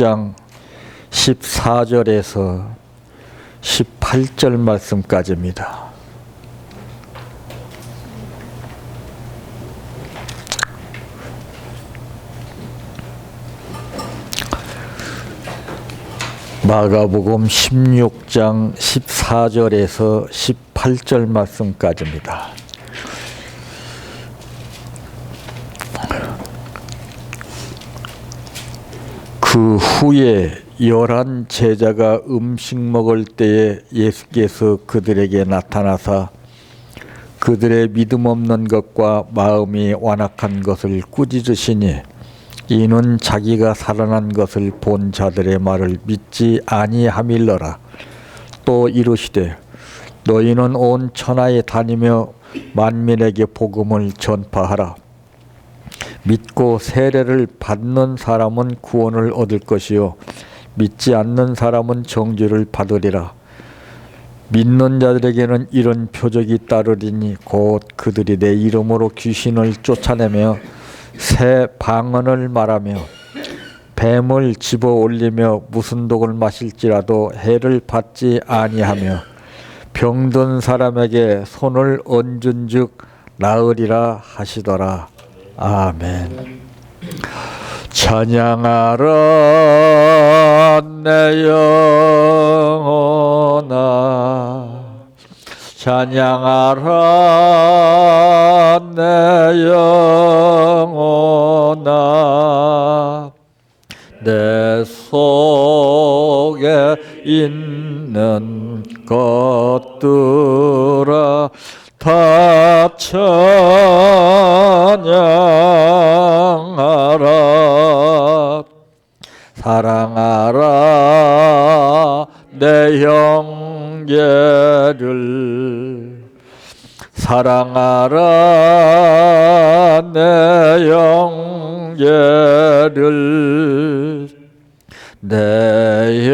16장 14절에서 18절 말씀까지입니다. 마가복음 16장 14절에서 18절 말씀까지입니다. 그 후에 11 제자가 음식 먹을 때에 예수께서 그들에게 나타나사 그들의 믿음 없는 것과 마음이 완악한 것을 꾸짖으시니 이는 자기가 살아난 것을 본 자들의 말을 믿지 아니함일러라. 또 이르시되 너희는 온 천하에 다니며 만민에게 복음을 전파하라. 믿고 세례를 받는 사람은 구원을 얻을 것이요 믿지 않는 사람은 정죄를 받으리라. 믿는 자들에게는 이런 표적이 따르리니 곧 그들이 내 이름으로 귀신을 쫓아내며 새 방언을 말하며 뱀을 집어 올리며 무슨 독을 마실지라도 해를 받지 아니하며 병든 사람에게 손을 얹은즉 나으리라 하시더라. 아멘. 찬양하라 내 영혼아, 찬양하라 내 영혼아, 내 속에 있는 것들아 다 찬양하라. 사랑하라 내 형제를, 사랑하라 내 형제를, 내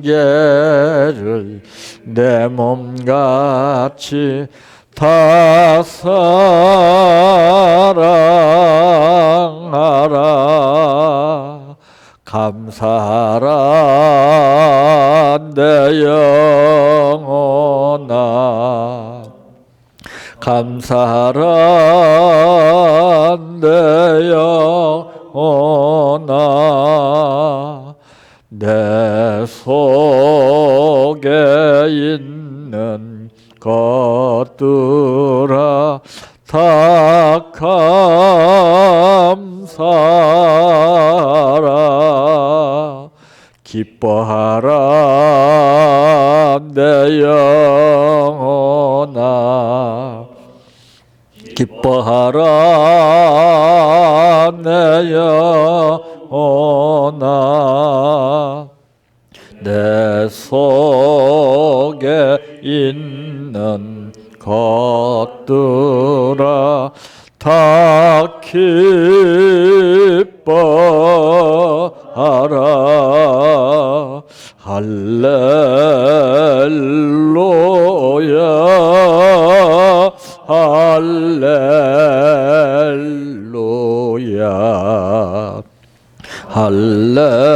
형제를 내 몸같이 다 사랑하라. 감사하라 내 영혼아, 감사하라 내 영혼아, 내 속에 있는 것들아 다 감사하라. 기뻐하라 내 영혼아, 기뻐하라 내 영혼아, 내 속에 있는 것들아 다 기뻐하라. 할렐루야, 할렐루야, 할렐루야.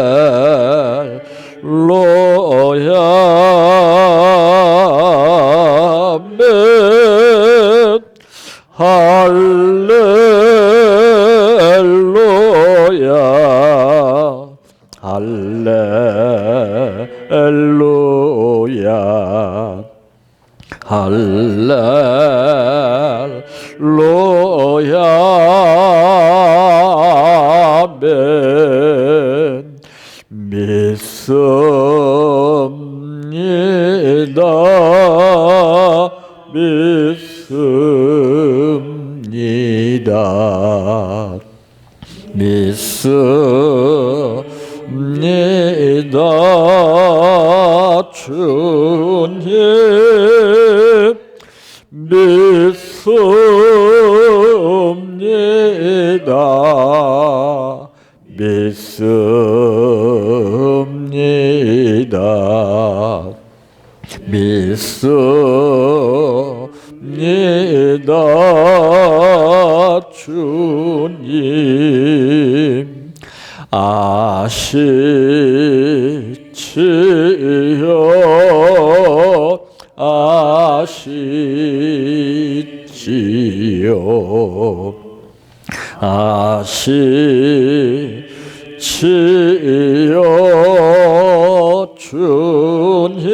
아멘. 할렐루야, 할렐루야, 할렐루야. 아멘. 믿습니다, 믿습니다, 믿습니다. 주님 믿습니다, 믿습니다, 믿습니다. 주님 아시지요 아시지요 아시지요 주님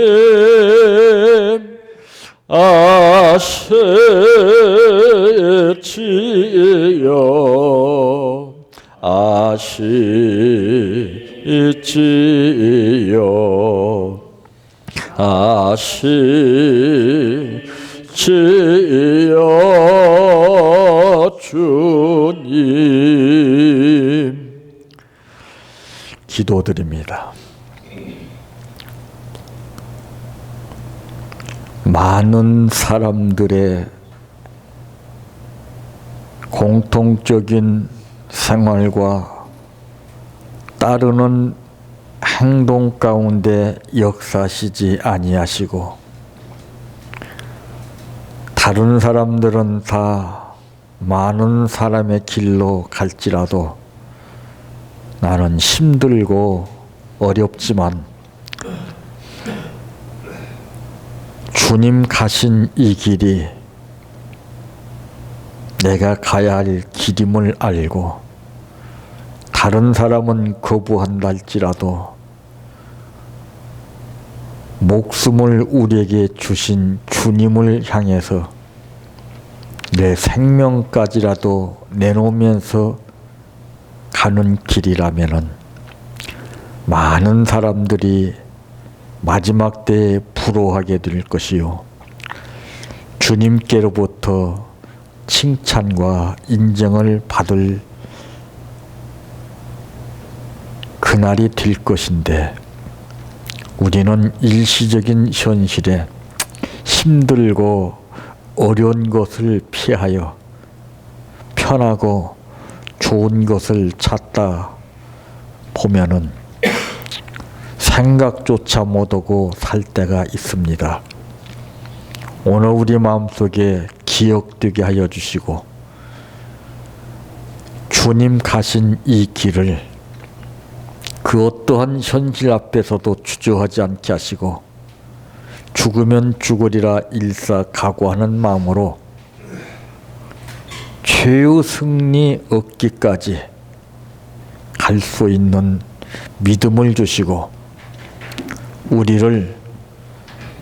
아시지요 아시지요 아시지요 주님 기도드립니다. 많은 사람들의 공통적인 생활과 따르는 행동 가운데 역사하시지 아니하시고 다른 사람들은 다 많은 사람의 길로 갈지라도 나는 힘들고 어렵지만 주님 가신 이 길이 내가 가야 할 길임을 알고 다른 사람은 거부한다 할지라도 목숨을 우리에게 주신 주님을 향해서 내 생명까지라도 내놓으면서 가는 길이라면은 많은 사람들이 마지막 때에 부러워하게 될 것이요 주님께로부터 칭찬과 인정을 받을 그날이 될 것인데 우리는 일시적인 현실에 힘들고 어려운 것을 피하여 편하고 좋은 것을 찾다 보면은 생각조차 못하고 살 때가 있습니다. 오늘 우리 마음속에 기억되게 하여 주시고 주님 가신 이 길을 그 어떠한 현실 앞에서도 주저하지 않게 하시고 죽으면 죽으리라 일사 각오하는 마음으로 최후 승리 얻기까지 갈 수 있는 믿음을 주시고 우리를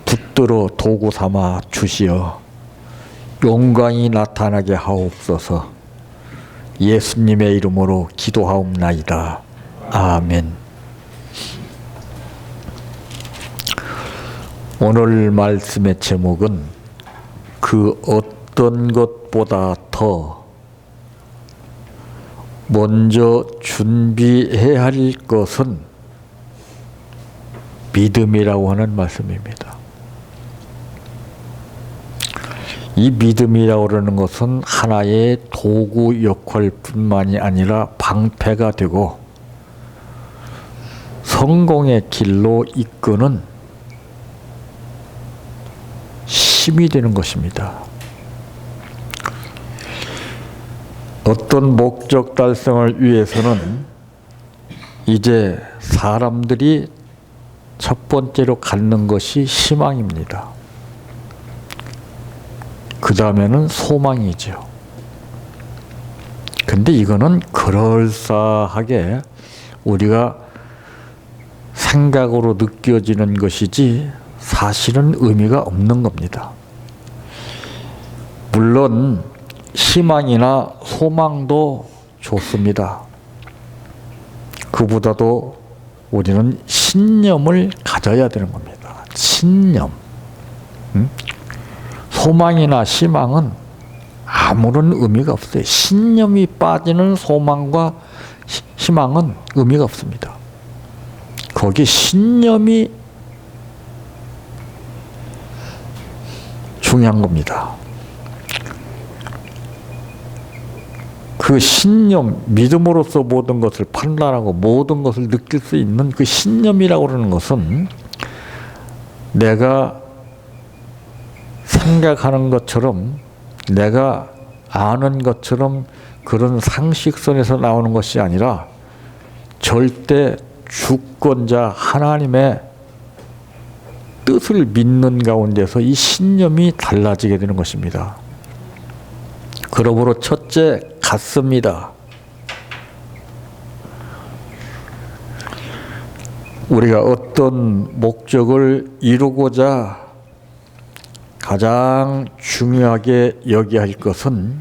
붙들어 도구 삼아 주시어 영광이 나타나게 하옵소서. 예수님의 이름으로 기도하옵나이다. 아멘. 오늘 말씀의 제목은 그 어떤 것보다 더 먼저 준비해야 할 것은 믿음이라고 하는 말씀입니다. 이 믿음이라고 하는 것은 하나의 도구 역할뿐만이 아니라 방패가 되고 성공의 길로 이끄는 힘이 되는 것입니다. 어떤 목적 달성을 위해서는 이제 사람들이 첫 번째로 갖는 것이 희망입니다. 그 다음에는 소망이죠. 근데 이거는 그럴싸하게 우리가 생각으로 느껴지는 것이지 사실은 의미가 없는 겁니다. 물론 희망이나 소망도 좋습니다. 그보다도 우리는 신념을 가져야 되는 겁니다. 신념. 소망이나 희망은 아무런 의미가 없어요. 신념이 빠지는 소망과 희망은 의미가 없습니다. 거기 신념이 중요한 겁니다. 그 신념, 믿음으로써 모든 것을 판단하고 모든 것을 느낄 수 있는 그 신념이라고 하는 것은 내가 생각하는 것처럼 내가 아는 것처럼 그런 상식선에서 나오는 것이 아니라 절대 주권자 하나님의 뜻을 믿는 가운데서 이 신념이 달라지게 되는 것입니다. 그러므로 첫째, 같습니다. 우리가 어떤 목적을 이루고자 가장 중요하게 여겨야 할 것은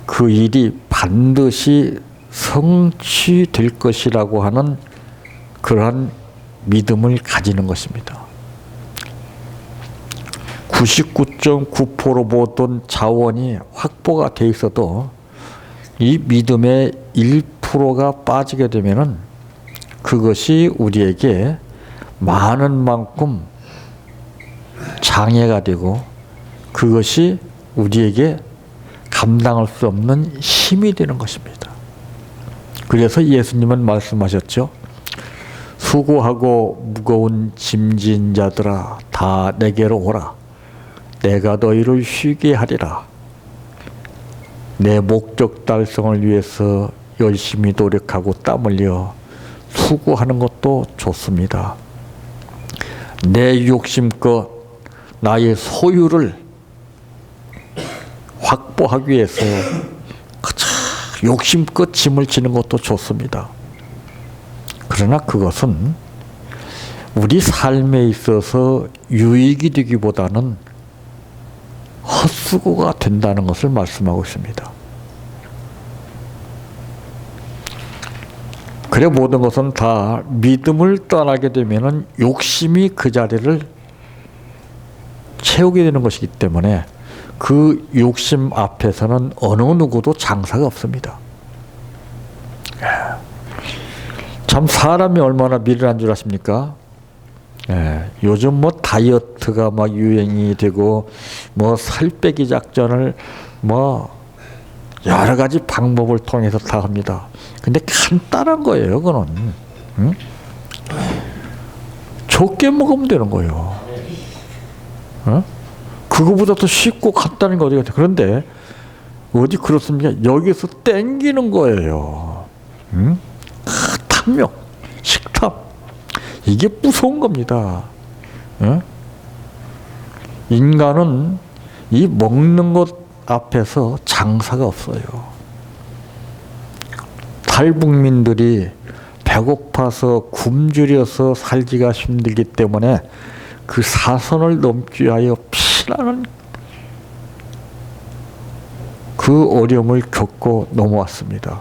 그 일이 반드시 성취될 것이라고 하는 그러한 믿음을 가지는 것입니다. 99.9% 모든 자원이 확보가 돼 있어도 이 믿음의 1%가 빠지게 되면은 그것이 우리에게 많은 만큼 장애가 되고 그것이 우리에게 감당할 수 없는 힘이 되는 것입니다. 그래서 예수님은 말씀하셨죠. 수고하고 무거운 짐진 자들아 다 내게로 오라. 내가 너희를 쉬게 하리라. 내 목적 달성을 위해서 열심히 노력하고 땀 흘려 수고하는 것도 좋습니다. 내 욕심껏 나의 소유를 확보하기 위해서 욕심껏 짐을 지는 것도 좋습니다. 그러나 그것은 우리 삶에 있어서 유익이 되기보다는 헛수고가 된다는 것을 말씀하고 있습니다. 그래 모든 것은 다 믿음을 떠나게 되면은 욕심이 그 자리를 채우게 되는 것이기 때문에 그 욕심 앞에서는 어느 누구도 장사가 없습니다. 참 사람이 얼마나 미련한 줄 아십니까? 요즘 뭐 다이어트가 막 유행이 되고 뭐 살 빼기 작전을 뭐 여러 가지 방법을 통해서 다 합니다. 근데 간단한 거예요, 그거는. 응? 적게 먹으면 되는 거예요. 어? 그거보다 더 쉽고 간단한 거 어디 같아. 그런데 어디 그렇습니까? 여기서 땡기는 거예요. 응? 탐욕, 식탐. 이게 무서운 겁니다. 어? 인간은 이 먹는 것 앞에서 장사가 없어요. 탈북민들이 배고파서 굶주려서 살기가 힘들기 때문에 그 사선을 넘기 위하여 피나는 그 어려움을 겪고 넘어왔습니다.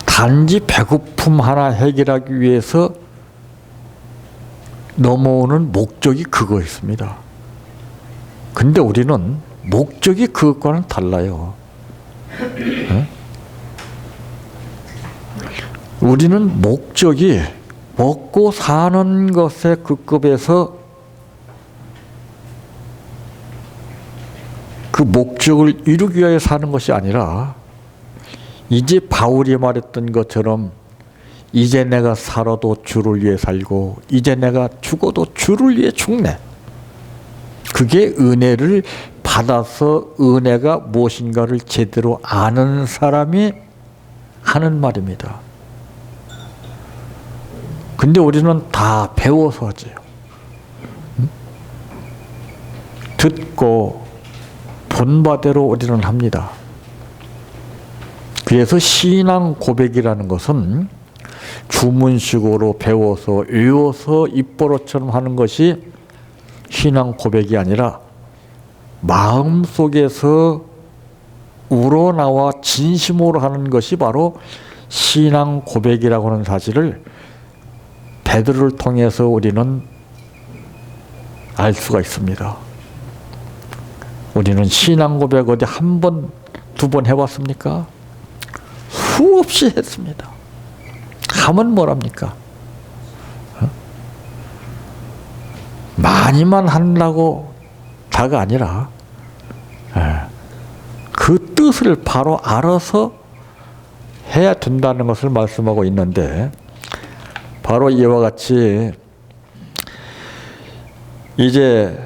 단지 배고픔 하나 해결하기 위해서 넘어오는 목적이 그거였습니다. 근데 우리는 목적이 그것과는 달라요. 네? 우리는 목적이 먹고 사는 것에 그 급에서 그 목적을 이루기 위해 사는 것이 아니라 이제 바울이 말했던 것처럼 이제 내가 살아도 주를 위해 살고 이제 내가 죽어도 주를 위해 죽네. 그게 은혜를 받아서 은혜가 무엇인가를 제대로 아는 사람이 하는 말입니다. 근데 우리는 다 배워서 하죠. 듣고 본바대로 우리는 합니다. 그래서 신앙 고백이라는 것은 주문식으로 배워서 외워서 입버릇처럼 하는 것이 신앙 고백이 아니라 마음속에서 우러나와 진심으로 하는 것이 바로 신앙 고백이라고 하는 사실을 베드로를 통해서 우리는 알 수가 있습니다. 우리는 신앙 고백 어디 한 번, 두 번 해봤습니까? 수없이 했습니다. 하면 뭐랍니까? 많이만 하려고 다가 아니라 그 뜻을 바로 알아서 해야 된다는 것을 말씀하고 있는데 바로 이와 같이 이제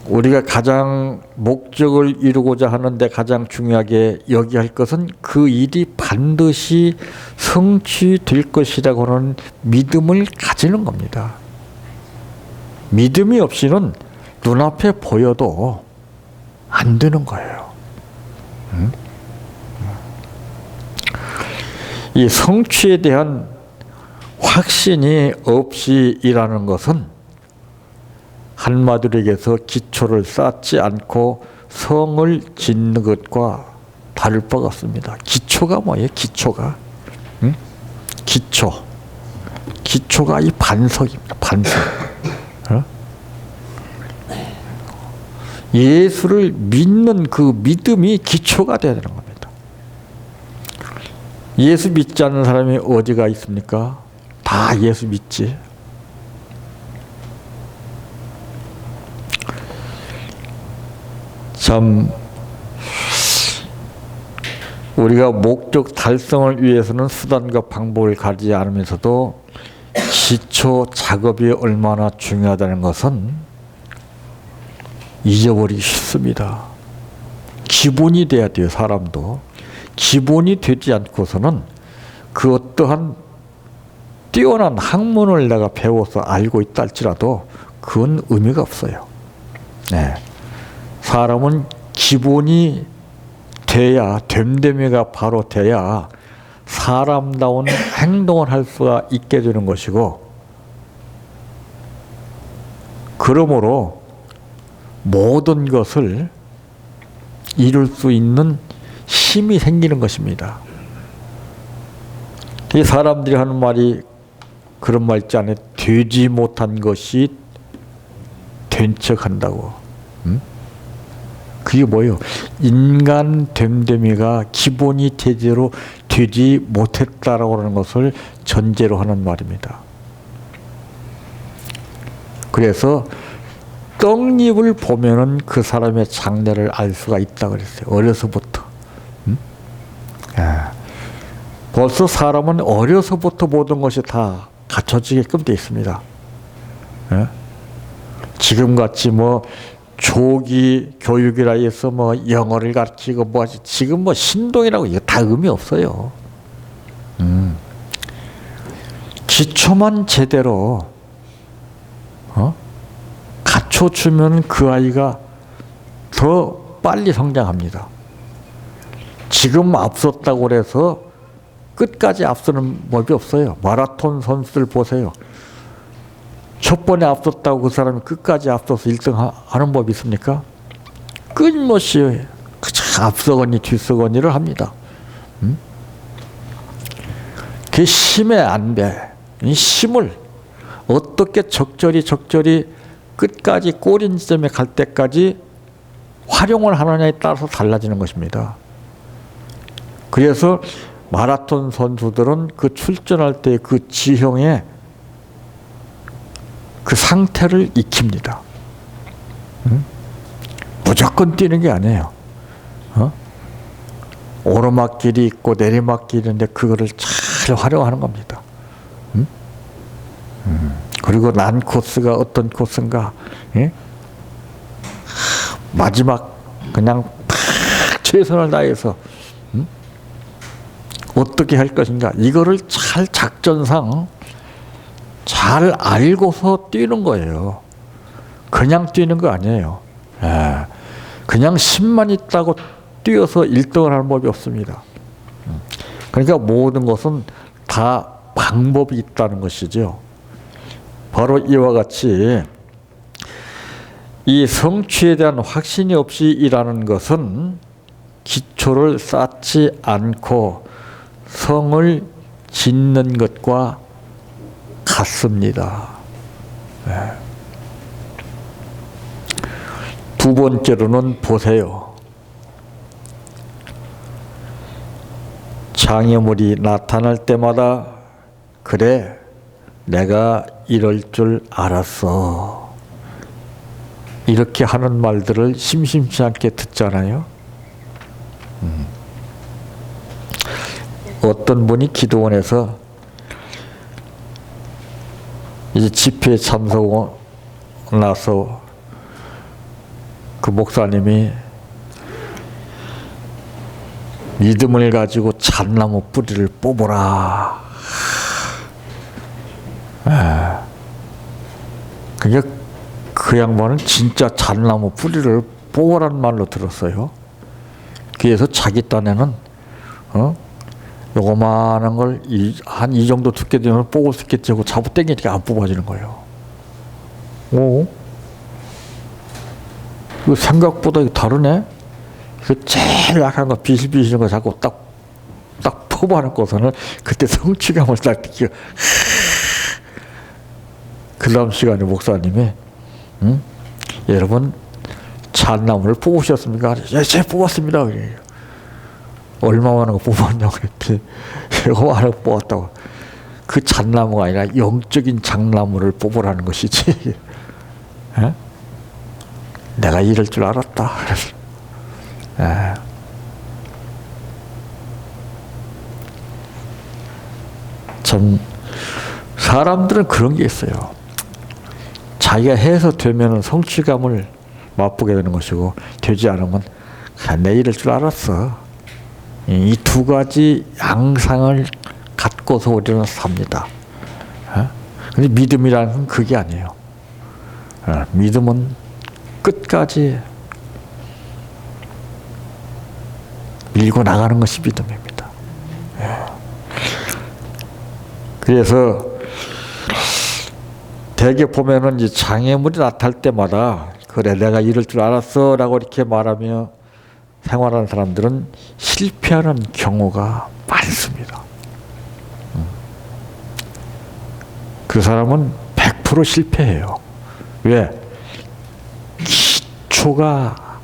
우리가 가장 목적을 이루고자 하는데 가장 중요하게 여기야 할 것은 그 일이 반드시 성취될 것이라고 하는 믿음을 가지는 겁니다. 믿음이 없이는 눈앞에 보여도 안 되는 거예요. 이 성취에 대한 확신이 없이 일하는 것은 한마디로 얘기해서 기초를 쌓지 않고 성을 짓는 것과 다를 바가 없습니다. 기초가 뭐예요? 기초가. 응? 기초. 기초가 이 반석입니다. 반석. 어? 예수를 믿는 그 믿음이 기초가 되는 겁니다. 예수 믿지 않는 사람이 어디가 있습니까? 다 예수 믿지. 참 우리가 목적 달성을 위해서는 수단과 방법을 가지지 않으면서도 기초 작업이 얼마나 중요하다는 것은 잊어버리기 쉽습니다. 기본이 돼야 돼요. 사람도. 기본이 되지 않고서는 그 어떠한 뛰어난 학문을 내가 배워서 알고 있다 할지라도 그건 의미가 없어요. 네. 사람은 기본이 돼야, 됨됨이가 바로 돼야 사람다운 행동을 할 수가 있게 되는 것이고, 그러므로 모든 것을 이룰 수 있는 힘이 생기는 것입니다. 이 사람들이 하는 말이 그런 말 있지 않아요? 되지 못한 것이 된 척한다고. 그게 뭐예요? 인간 됨됨이가 기본이 제대로 되지 못했다라고 하는 것을 전제로 하는 말입니다. 그래서 떡잎을 보면은 그 사람의 장래를 알 수가 있다 그랬어요. 어려서부터. 벌써 사람은 어려서부터 모든 것이 다 갖춰지게끔 되어 있습니다. 지금같이 뭐 조기 교육이라 해서 뭐 영어를 가르치고 뭐 하지, 지금 뭐 신동이라고 이거 다 의미 없어요. 기초만 제대로 갖춰주면 그 아이가 더 빨리 성장합니다. 지금 앞섰다고 해서 끝까지 앞서는 법이 없어요. 마라톤 선수들 보세요. 첫 번에 앞섰다고 그 사람이 끝까지 앞서서 1등 하는 법이 있습니까? 끊임없이 앞서거니 뒤서거니를 합니다. 그 힘의 안배, 이 힘을 어떻게 적절히 끝까지 꼬린 지점에 갈 때까지 활용을 하느냐에 따라서 달라지는 것입니다. 그래서 마라톤 선수들은 그 출전할 때 그 지형에 그 상태를 익힙니다. 무조건 뛰는 게 아니에요. 오르막길이 있고 내리막길이 있는데 그거를 잘 활용하는 겁니다. 그리고 난 코스가 어떤 코스인가, 예? 마지막 그냥 팍 최선을 다해서 어떻게 할 것인가, 이거를 잘 작전상 잘 알고서 뛰는 거예요. 그냥 뛰는 거 아니에요. 그냥 힘만 있다고 뛰어서 1등을 하는 법이 없습니다. 그러니까 모든 것은 다 방법이 있다는 것이죠. 바로 이와 같이 이 성취에 대한 확신이 없이 일하는 것은 기초를 쌓지 않고 성을 짓는 것과 같습니다. 두 번째로는 보세요. 장애물이 나타날 때마다 그래, 내가 이럴 줄 알았어, 이렇게 하는 말들을 심심치 않게 듣잖아요. 어떤 분이 기도원에서 이제 집회에 참석하고 나서 그 목사님이 믿음을 가지고 잣나무 뿌리를 뽑으라. 그게 그 양반은 진짜 잣나무 뿌리를 뽑으란 말로 들었어요. 그래서 자기 딴에는 요거만한 걸 한 이 정도 두께 되면 뽑을 수 있겠지 하고 잡아 당기니까 안 뽑아지는 거예요. 오, 이거 생각보다 이거 다르네. 그 제일 약한 거 비실비실한 거 자꾸 딱 뽑아놓고서는 그때 성취감을 딱 느끼고 그 다음 시간에 목사님이 여러분 잣나무를 뽑으셨습니까? 예, 제가 뽑았습니다. 얼마만한 거 뽑았냐고 했더니 이거만한 거 뽑았다고. 그 잣나무가 아니라 영적인 잣나무를 뽑으라는 것이지. 에? 내가 이럴 줄 알았다. 그래서 참 사람들은 그런 게 있어요. 자기가 해서 되면 성취감을 맛보게 되는 것이고 되지 않으면 내 이럴 줄 알았어. 이 두 가지 양상을 갖고서 우리는 삽니다. 근데 믿음이라는 건 그게 아니에요. 믿음은 끝까지 밀고 나가는 것이 믿음입니다. 그래서 대개 보면은 이제 장애물이 나타날 때마다 그래 내가 이럴 줄 알았어 라고 이렇게 말하며 생활하는 사람들은 실패하는 경우가 많습니다. 그 사람은 100% 실패해요. 왜? 기초가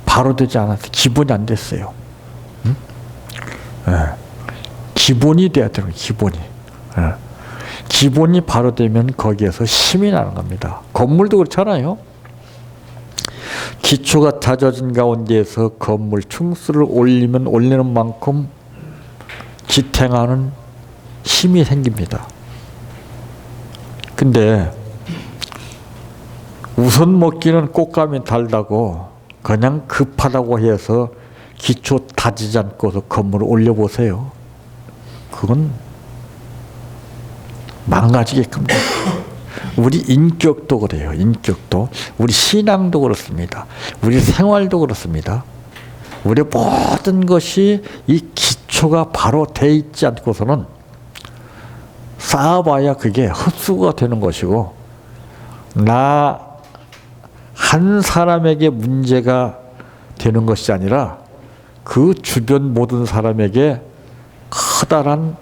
바로 되지 않아서 기본이 안 됐어요. 기본이 돼야 되는 기본이. 기본이 바로 되면 거기에서 힘이 나는 겁니다. 건물도 그렇잖아요. 기초가 다져진 가운데에서 건물 층수를 올리면 올리는 만큼 지탱하는 힘이 생깁니다. 근데 우선 먹기는 꽃감이 달다고 그냥 급하다고 해서 기초 다지지 않고서 건물을 올려보세요. 그건 망가지게끔 돼요. 우리 인격도 그래요. 인격도. 우리 신앙도 그렇습니다. 우리 생활도 그렇습니다. 우리 모든 것이 이 기초가 바로 돼 있지 않고서는 쌓아봐야 그게 헛수고가 되는 것이고 나 한 사람에게 문제가 되는 것이 아니라 그 주변 모든 사람에게 커다란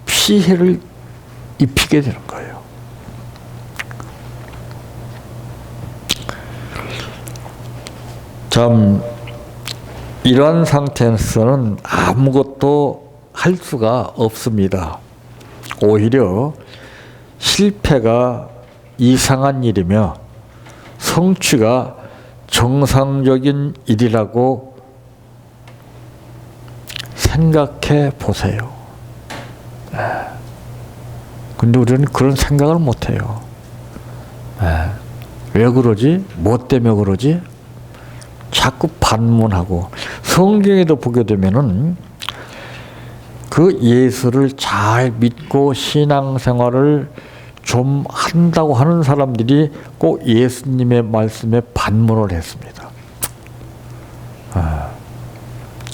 피해를 입히게 되는 거예요. 참 이러한 상태에서는 아무것도 할 수가 없습니다. 오히려 실패가 이상한 일이며 성취가 정상적인 일이라고 생각해 보세요. 근데 우리는 그런 생각을 못 해요. 왜 그러지? 뭐 때문에 그러지? 자꾸 반문하고 성경에도 보게 되면은 그 예수를 잘 믿고 신앙생활을 좀 한다고 하는 사람들이 꼭 예수님의 말씀에 반문을 했습니다.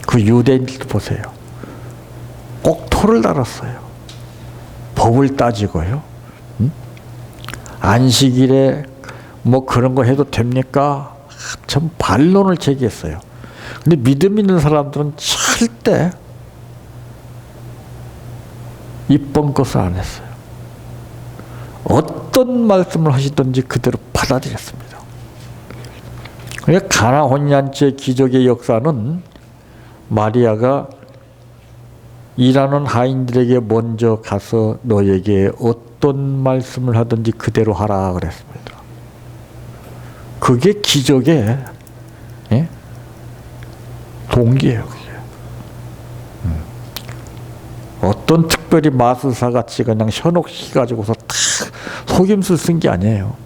그 유대인들도 보세요. 꼭 토를 달았어요. 법을 따지고요. 안식일에 뭐 그런 거 해도 됩니까? 참 반론을 제기했어요. 근데 믿음 있는 사람들은 절대 이쁜 것을 안 했어요. 어떤 말씀을 하시든지 그대로 받아들였습니다. 그러니까 가나 혼연죄 기적의 역사는 마리아가 일하는 하인들에게 먼저 가서 너에게 어떤 말씀을 하든지 그대로 하라 그랬습니다. 그게 기적의 동기예요. 그게. 어떤 특별히 마술사같이 그냥 현혹시켜가지고서 다 속임수를 쓴 게 아니에요.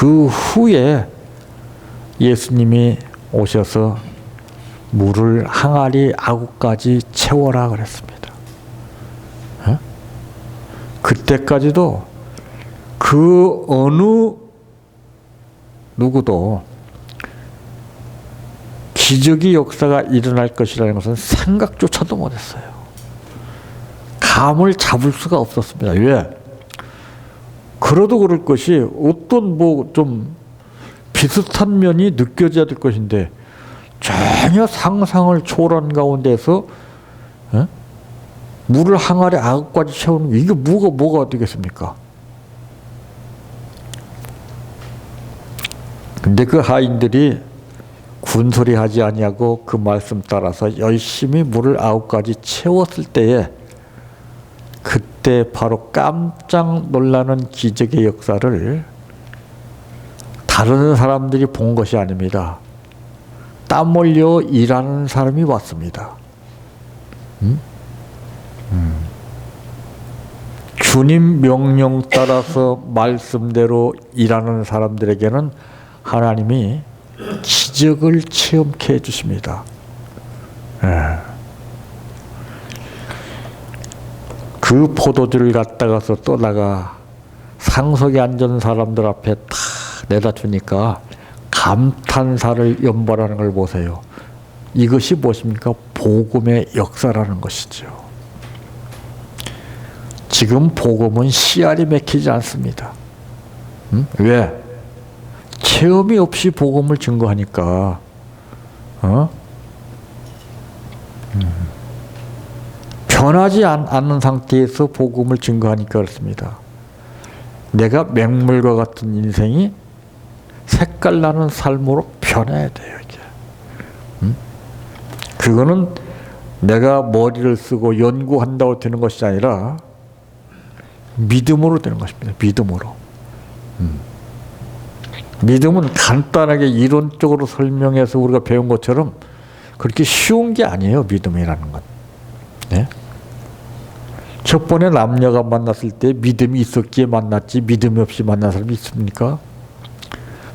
그 그 후에 예수님이 오셔서 물을 항아리 아구까지 채워라 그랬습니다. 그때까지도 그 어느 누구도 기적의 역사가 일어날 것이라는 것은 생각조차도 못했어요. 감을 잡을 수가 없었습니다. 왜? 그러도 그럴 것이 어떤 좀 비슷한 면이 느껴져야 될 것인데 전혀 상상을 초월한 가운데서 물을 항아리 아구까지 채우는 게 이게 뭐가 되겠습니까? 근데 그 하인들이 군소리하지 아니하고 그 말씀 따라서 열심히 물을 아구까지 채웠을 때에 그때 바로 깜짝 놀라는 기적의 역사를 다른 사람들이 본 것이 아닙니다. 땀 흘려 일하는 사람이 왔습니다. 주님 명령 따라서 말씀대로 일하는 사람들에게는 하나님이 기적을 체험케 해주십니다. 그 포도주를 갖다가서 떠다가 상석에 앉은 사람들 앞에 탁 내다 주니까 감탄사를 연발하는 걸 보세요. 이것이 무엇입니까? 복음의 역사라는 것이죠. 지금 복음은 씨알이 맥히지 않습니다. 왜? 체험이 없이 복음을 증거하니까 변하지 않는 상태에서 복음을 증거하니까 그렇습니다. 내가 맹물과 같은 인생이 색깔 나는 삶으로 변해야 돼요. 이제. 그거는 내가 머리를 쓰고 연구한다고 되는 것이 아니라 믿음으로 되는 것입니다. 믿음으로. 믿음은 간단하게 이론적으로 설명해서 우리가 배운 것처럼 그렇게 쉬운 게 아니에요. 믿음이라는 건. 네? 첫 번에 남녀가 만났을 때 믿음이 있었기에 만났지 믿음이 없이 만난 사람이 있습니까?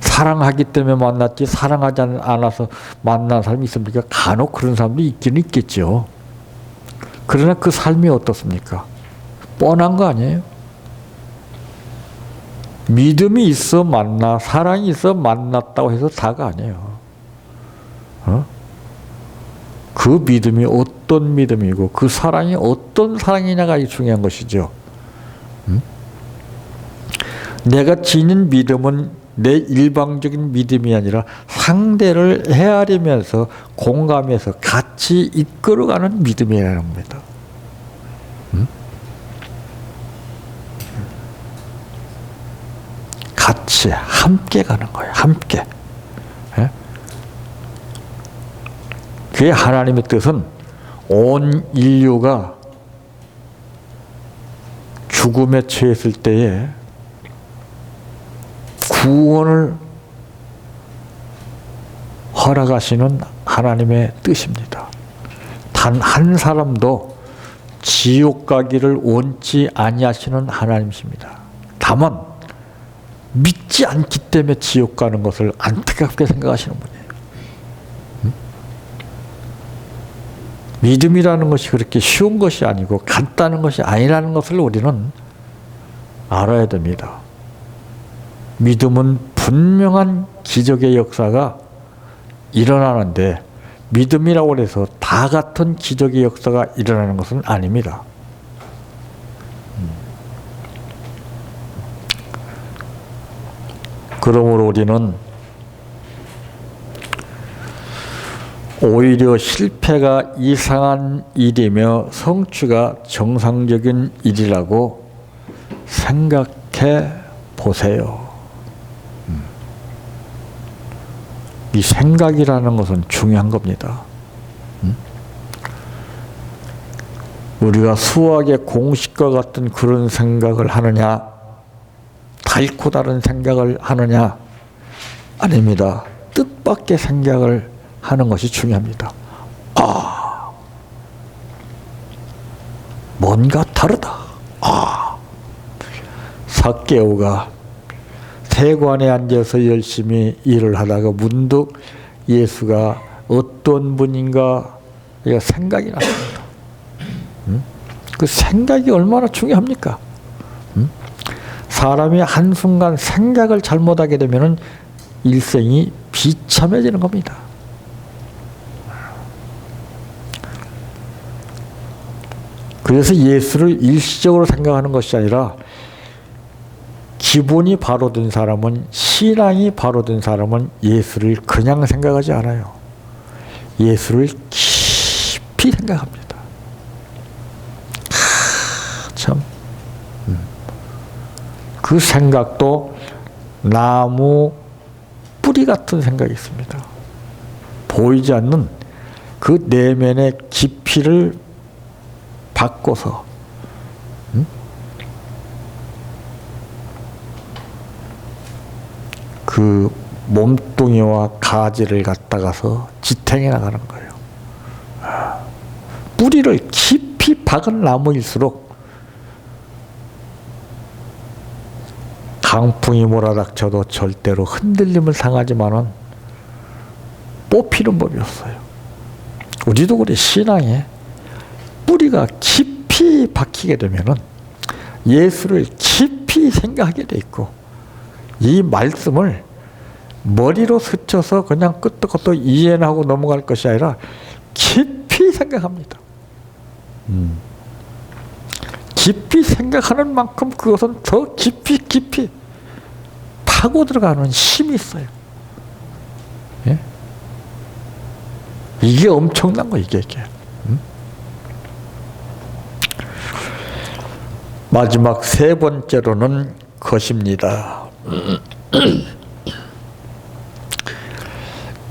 사랑하기 때문에 만났지 사랑하지 않아서 만난 사람이 있습니까? 간혹 그런 사람도 있기는 있겠죠. 그러나 그 삶이 어떻습니까? 뻔한 거 아니에요? 믿음이 있어 만나, 사랑이 있어 만났다고 해서 다가 아니에요. 그 믿음이 어떤 믿음이고 그 사랑이 어떤 사랑이냐가 중요한 것이죠. 내가 지닌 믿음은 내 일방적인 믿음이 아니라 상대를 헤아리면서 공감해서 같이 이끌어가는 믿음이라는 겁니다. 같이 함께 가는 거예요. 함께. 예? 그게 하나님의 뜻은 온 인류가 죽음에 처했을 때에 구원을 허락하시는 하나님의 뜻입니다. 단 한 사람도 지옥 가기를 원치 아니하시는 하나님이십니다. 다만 믿지 않기 때문에 지옥 가는 것을 안타깝게 생각하시는 분이에요. 믿음이라는 것이 그렇게 쉬운 것이 아니고 간단한 것이 아니라는 것을 우리는 알아야 됩니다. 믿음은 분명한 기적의 역사가 일어나는데 믿음이라고 해서 다 같은 기적의 역사가 일어나는 것은 아닙니다. 그러므로 우리는 오히려 실패가 이상한 일이며 성취가 정상적인 일이라고 생각해 보세요. 이 생각이라는 것은 중요한 겁니다. 우리가 수학의 공식과 같은 그런 생각을 하느냐, 달고 다른 생각을 하느냐, 아닙니다. 뜻밖의 생각을 하는 것이 중요합니다. 아, 뭔가 다르다. 아, 삭개오가 세관에 앉아서 열심히 일을 하다가 문득 예수가 어떤 분인가 생각이 났습니다. 그 생각이 얼마나 중요합니까? 사람이 한순간 생각을 잘못하게 되면 일생이 비참해지는 겁니다. 그래서 예수를 일시적으로 생각하는 것이 아니라 기본이 바로 된 사람은, 신앙이 바로 된 사람은 예수를 그냥 생각하지 않아요. 예수를 깊이 생각합니다. 참. 그 생각도 나무 뿌리 같은 생각이 있습니다. 보이지 않는 그 내면의 깊이를 바꿔서 그 몸뚱이와 가지를 갖다가서 지탱해 나가는 거예요. 뿌리를 깊이 박은 나무일수록 강풍이 몰아닥쳐도 절대로 흔들림을 당하지만은 뽑히는 법이 없어요. 우리도 그래. 신앙에 뿌리가 깊이 박히게 되면은 예수를 깊이 생각하게 돼 있고, 이 말씀을 머리로 스쳐서 그냥 끄떡끄떡 이해하고 넘어갈 것이 아니라 깊이 생각합니다. 깊이 생각하는 만큼 그것은 더 깊이 파고 들어가는 힘이 있어요. 예? 이게 엄청난 거, 이게. 마지막 세 번째로는 것입니다.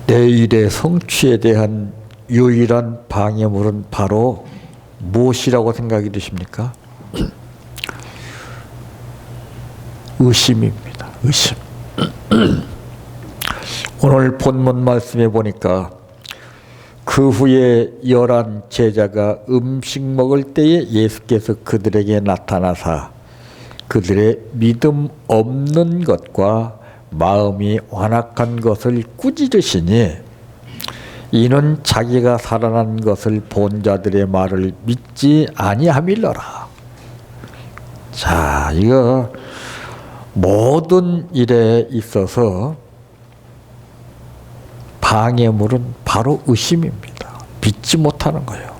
내일의 성취에 대한 유일한 방해물은 바로 무엇이라고 생각이 드십니까? 의심입니다. 의심. 오늘 본문 말씀에 보니까 그 후에 11 제자가 음식 먹을 때에 예수께서 그들에게 나타나사 그들의 믿음 없는 것과 마음이 완악한 것을 꾸짖으시니 이는 자기가 살아난 것을 본 자들의 말을 믿지 아니함일러라. 자, 이거 모든 일에 있어서 방해물은 바로 의심입니다. 믿지 못하는 거예요.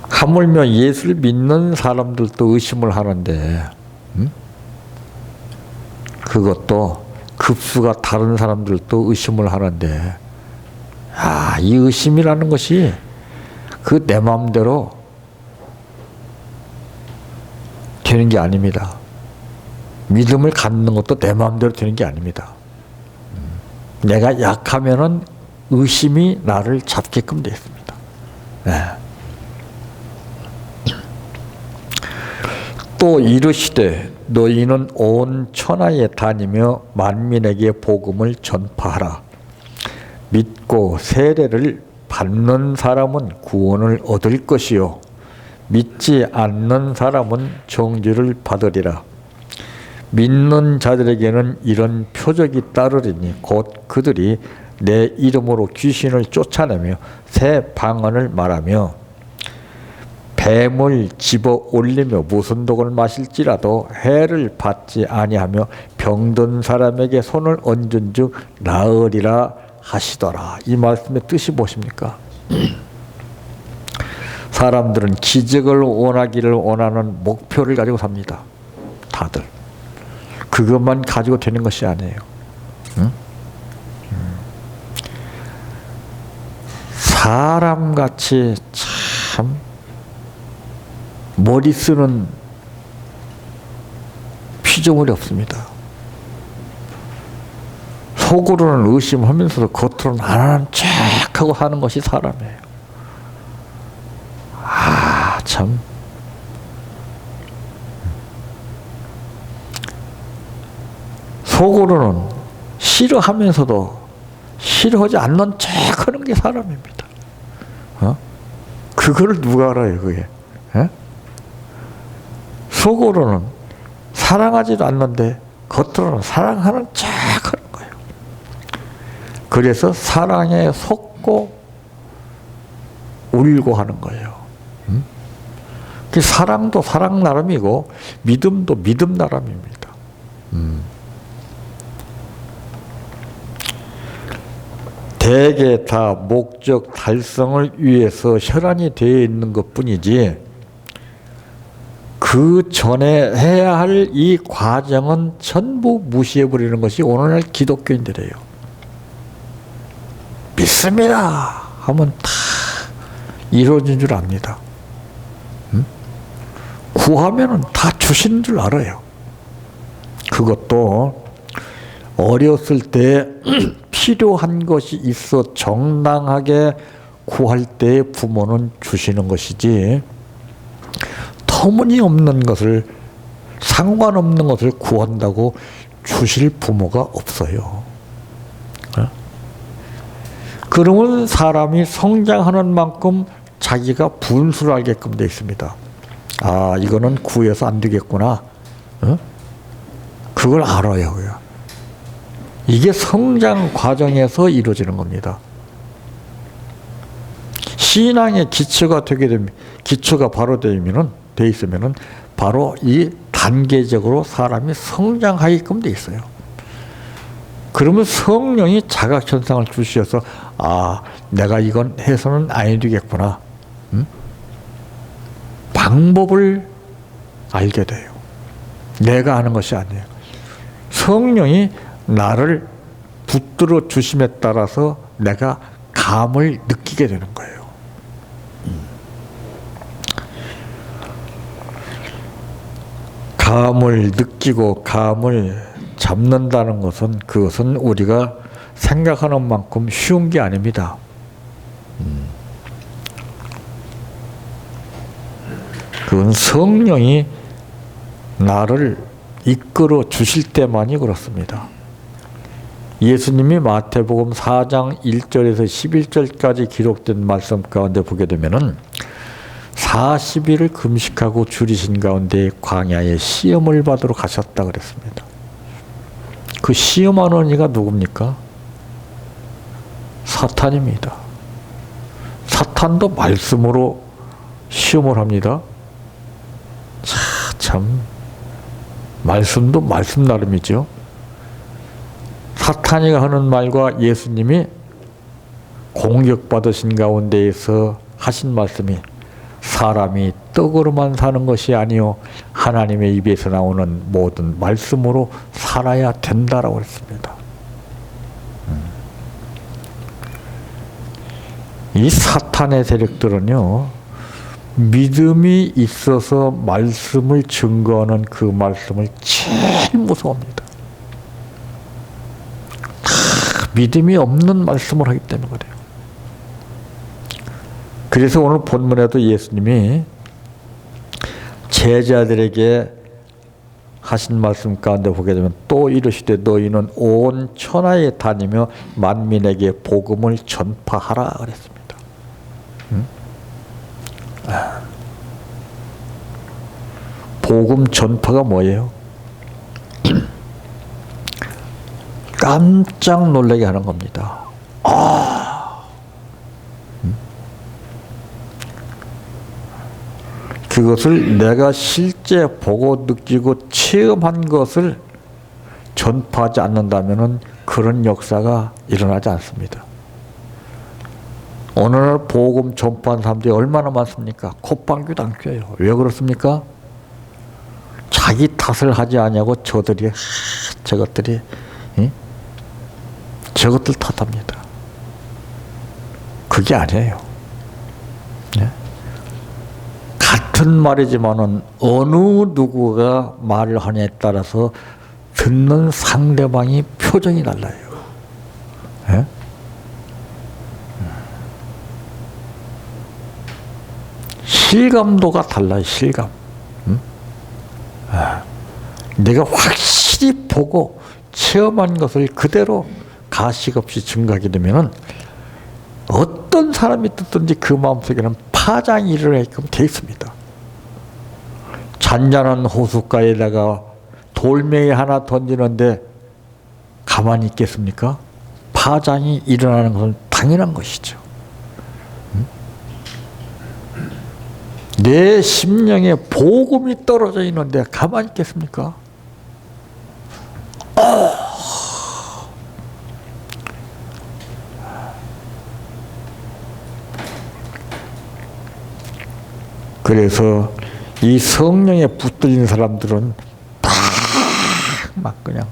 하물며 예수를 믿는 사람들도 의심을 하는데 그것도 급수가 다른 사람들도 의심을 하는데, 이 의심이라는 것이 그 내 마음대로 되는 게 아닙니다. 믿음을 갖는 것도 내 마음대로 되는 게 아닙니다. 내가 약하면은 의심이 나를 잡게끔 되어 있습니다. 네. 또 이르시되 너희는 온 천하에 다니며 만민에게 복음을 전파하라. 믿고 세례를 받는 사람은 구원을 얻을 것이요 믿지 않는 사람은 정죄를 받으리라. 믿는 자들에게는 이런 표적이 따르리니 곧 그들이 내 이름으로 귀신을 쫓아내며 새 방언을 말하며 뱀을 집어 올리며 무슨 독을 마실지라도 해를 받지 아니하며 병든 사람에게 손을 얹은 즉 나으리라 하시더라. 이 말씀의 뜻이 무엇입니까? 사람들은 기적을 원하기를 원하는 목표를 가지고 삽니다. 다들. 그것만 가지고 되는 것이 아니에요. 응? 사람같이 참 머리 쓰는 피조물이 없습니다. 속으로는 의심하면서도 겉으로는 안 하는 척하고 사는 것이 사람이에요. 참. 속으로는 싫어하면서도 싫어하지 않는 척하는 게 사람입니다. 그걸 누가 알아요, 그게? 속으로는 사랑하지도 않는데 겉으로는 사랑하는 척 하는 거예요. 그래서 사랑에 속고 울고 하는 거예요. 그 사랑도 사랑 나름이고 믿음도 믿음 나름입니다. 대개 다 목적 달성을 위해서 혈안이 되어 있는 것뿐이지 그 전에 해야 할 이 과정은 전부 무시해버리는 것이 오늘날 기독교인들이에요. 믿습니다 하면 다 이루어진 줄 압니다. 구하면은 다 주신 줄 알아요. 그것도 어렸을 때 필요한 것이 있어 정당하게 구할 때 부모는 주시는 것이지 터무니없는 것을 상관없는 것을 구한다고 주실 부모가 없어요. 그러면 사람이 성장하는 만큼 자기가 분수를 알게끔 되어 있습니다. 아, 이거는 구해서 안 되겠구나. 그걸 알아요. 이게 성장 과정에서 이루어지는 겁니다. 신앙의 기초가 되게 되면, 기초가 바로 돼 있으면은 바로 이 단계적으로 사람이 성장하게끔 돼 있어요. 그러면 성령이 자각현상을 주셔서 아, 내가 이건 해서는 안 되겠구나. 방법을 알게 돼요. 내가 하는 것이 아니에요. 성령이 나를 붙들어 주심에 따라서 내가 감을 느끼게 되는 거예요. 감을 느끼고 감을 잡는다는 것은 그것은 우리가 생각하는 만큼 쉬운 게 아닙니다. 그건 성령이 나를 이끌어 주실 때만이 그렇습니다. 예수님이 마태복음 4장 1절에서 11절까지 기록된 말씀 가운데 보게 되면은 40일을 금식하고 줄이신 가운데 광야에 시험을 받으러 가셨다 그랬습니다. 그 시험하는 이가 누굽니까? 사탄입니다. 사탄도 말씀으로 시험을 합니다. 참 말씀도 말씀 나름이죠. 사탄이 하는 말과 예수님이 공격받으신 가운데에서 하신 말씀이 사람이 떡으로만 사는 것이 아니요 하나님의 입에서 나오는 모든 말씀으로 살아야 된다라고 했습니다. 이 사탄의 세력들은요, 믿음이 있어서 말씀을 증거하는 그 말씀을 제일 무서워합니다. 믿음이 없는 말씀을 하기 때문에 그래요. 그래서 오늘 본문에도 예수님이 제자들에게 하신 말씀 가운데 보게 되면 또 이르시되 너희는 온 천하에 다니며 만민에게 복음을 전파하라 그랬습니다. 복음 전파가 뭐예요? 깜짝 놀라게 하는 겁니다. 그것을 내가 실제 보고 느끼고 체험한 것을 전파하지 않는다면 그런 역사가 일어나지 않습니다. 오늘날 복음 전파한 사람들이 얼마나 많습니까? 콧방귀도 안 껴요. 왜 그렇습니까? 자기 탓을 하지 않냐고 저것들이 저것들 탓합니다. 그게 아니에요. 네? 같은 말이지만은 어느 누구가 말을 하냐에 따라서 듣는 상대방이 표정이 달라요. 네? 실감도가 달라요. 실감. 내가 확실히 보고 체험한 것을 그대로 가식 없이 증거하게 되면은 어떤 사람이 듣든지 그 마음속에는 파장이 일어나게끔 되어 있습니다. 잔잔한 호숫가에다가 돌멩이 하나 던지는데 가만히 있겠습니까? 파장이 일어나는 것은 당연한 것이죠. 내 심령에 복음이 떨어져 있는데 가만히 있겠습니까? 그래서 이 성령에 붙들린 사람들은 다 막 그냥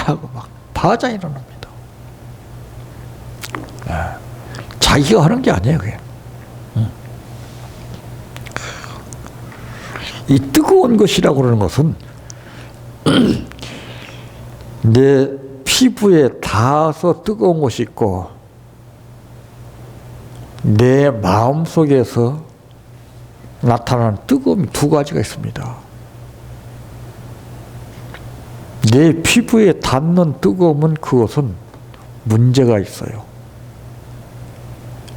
하고 막 파장이 일어납니다. 자기가 하는 게 아니에요, 그게. 이 뜨거운 것이라고 그러는 것은 내 피부에 닿아서 뜨거운 것이 있고 내 마음 속에서 나타나는 뜨거움이 두 가지가 있습니다. 내 피부에 닿는 뜨거움은 그것은 문제가 있어요.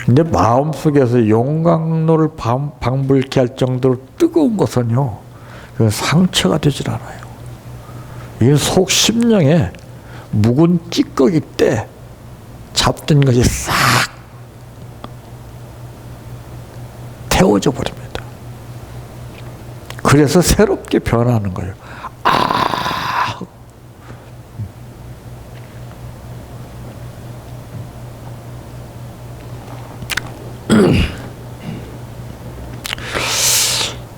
내 마음 속에서 용광로를 방불케 할 정도로 뜨거운 것은요, 그 상처가 되질 않아요. 이건 속 심령에 묵은 찌꺼기 때 잡던 것이 싹 태워져 버립니다. 그래서 새롭게 변하는 거예요.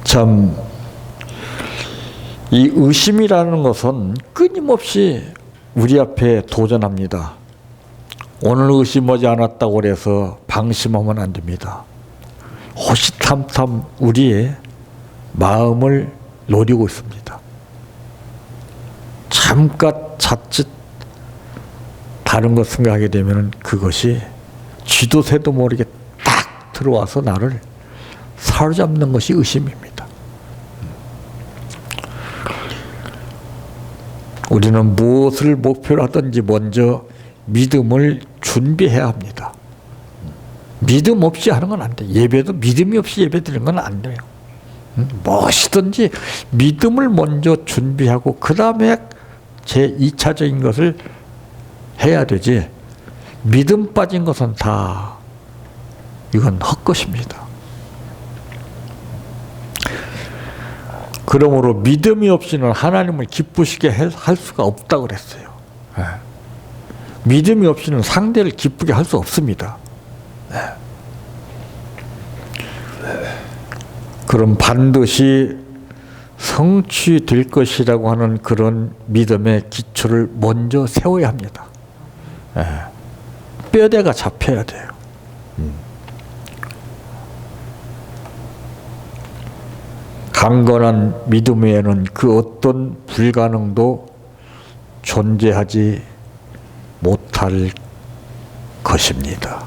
참, 이 의심이라는 것은 끊임없이 우리 앞에 도전합니다. 오늘 의심하지 않았다고 해서 방심하면 안 됩니다. 호시탐탐 우리의 마음을 노리고 있습니다. 잠깐 자칫 다른 것 생각하게 되면 그것이 쥐도 새도 모르게 딱 들어와서 나를 사로잡는 것이 의심입니다. 우리는 무엇을 목표로 하든지 먼저 믿음을 준비해야 합니다. 믿음 없이 하는 건 안 돼. 예배도 믿음이 없이 예배 드리는 건 안 돼요. 무엇이든지 믿음을 먼저 준비하고 그 다음에 제 2차적인 것을 해야 되지. 믿음 빠진 것은 다 이건 헛것입니다. 그러므로 믿음이 없이는 하나님을 기쁘시게 할 수가 없다고 그랬어요. 믿음이 없이는 상대를 기쁘게 할 수 없습니다. 그럼 반드시 성취될 것이라고 하는 그런 믿음의 기초를 먼저 세워야 합니다. 뼈대가 잡혀야 돼요. 강건한 믿음 외에는 그 어떤 불가능도 존재하지 못할 것입니다.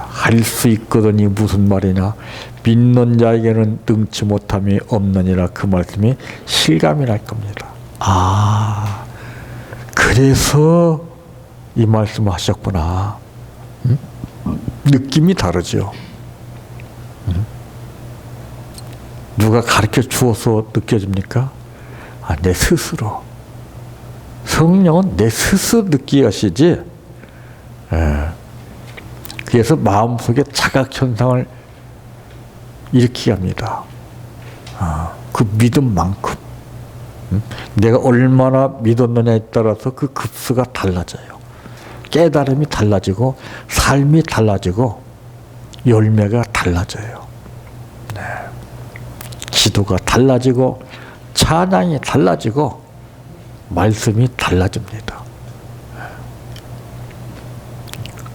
할 수 있거든이 무슨 말이냐. 믿는 자에게는 능치 못함이 없느니라. 그 말씀이 실감이 날 겁니다. 그래서 이 말씀을 하셨구나. 느낌이 다르죠. 누가 가르쳐 주어서 느껴집니까? 내 스스로. 성령은 내 스스로 느끼게 하시지. 그래서 마음속에 자각현상을 일으키게 합니다. 그 믿음만큼. 내가 얼마나 믿었느냐에 따라서 그 급수가 달라져요. 깨달음이 달라지고 삶이 달라지고 열매가 달라져요. 기도가 달라지고 찬양이 달라지고 말씀이 달라집니다.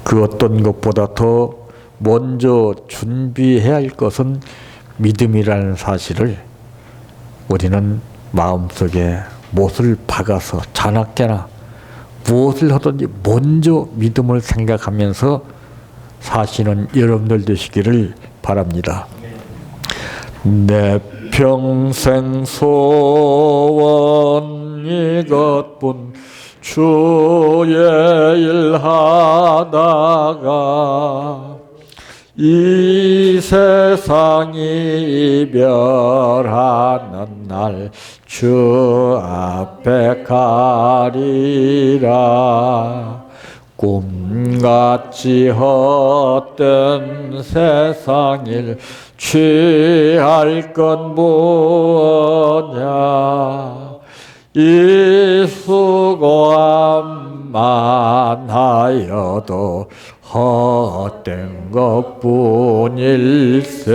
그 어떤 것보다 더 먼저 준비해야 할 것은 믿음이라는 사실을 우리는 마음속에 못을 박아서 자나깨나 무엇을 하든지 먼저 믿음을 생각하면서 사시는 여러분들 되시기를 바랍니다. 내 평생 소원 이것뿐 주의 일 하다가 이 세상이 이별하는 날 주 앞에 가리라. 꿈같이 헛된 세상일 취할 건 뭐냐. 이 수고함만 하여도 헛된 것뿐일세.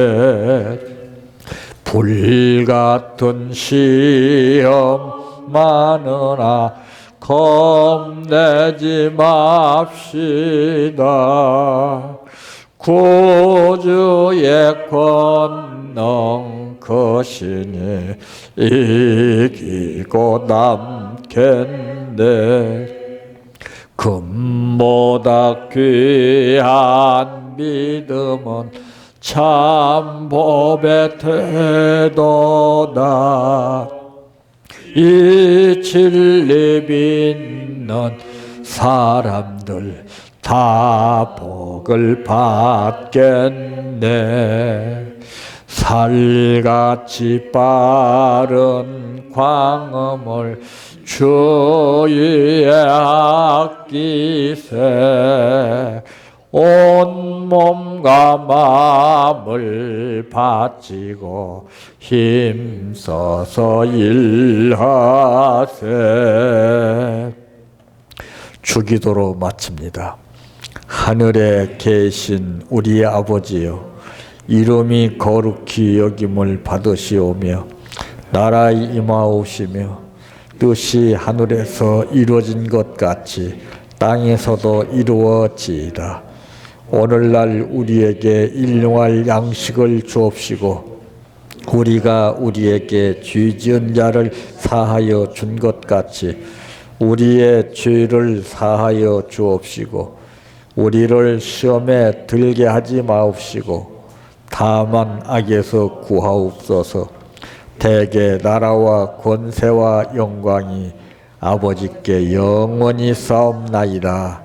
불같은 시험 많으나 겁내지 맙시다. 구주의 권능 크시니 이기고 남겠네. 금보다 귀한 믿음은 참 법의 태도다. 이 진리 믿는 사람들 다 복을 받겠네. 살같이 빠른 광음을 주위에 아끼세. 온 몸과 마음을 바치고 힘써서 일하세. 주기도로 마칩니다. 하늘에 계신 우리 아버지여, 이름이 거룩히 여김을 받으시오며 나라 임하오시며 뜻이 하늘에서 이루어진 것 같이 땅에서도 이루어지이다. 오늘날 우리에게 일용할 양식을 주옵시고 우리가 우리에게 죄 지은 자를 사하여 준 것 같이 우리의 죄를 사하여 주옵시고 우리를 시험에 들게 하지 마옵시고 다만 악에서 구하옵소서. 대개 나라와 권세와 영광이 아버지께 영원히 싸움나이다.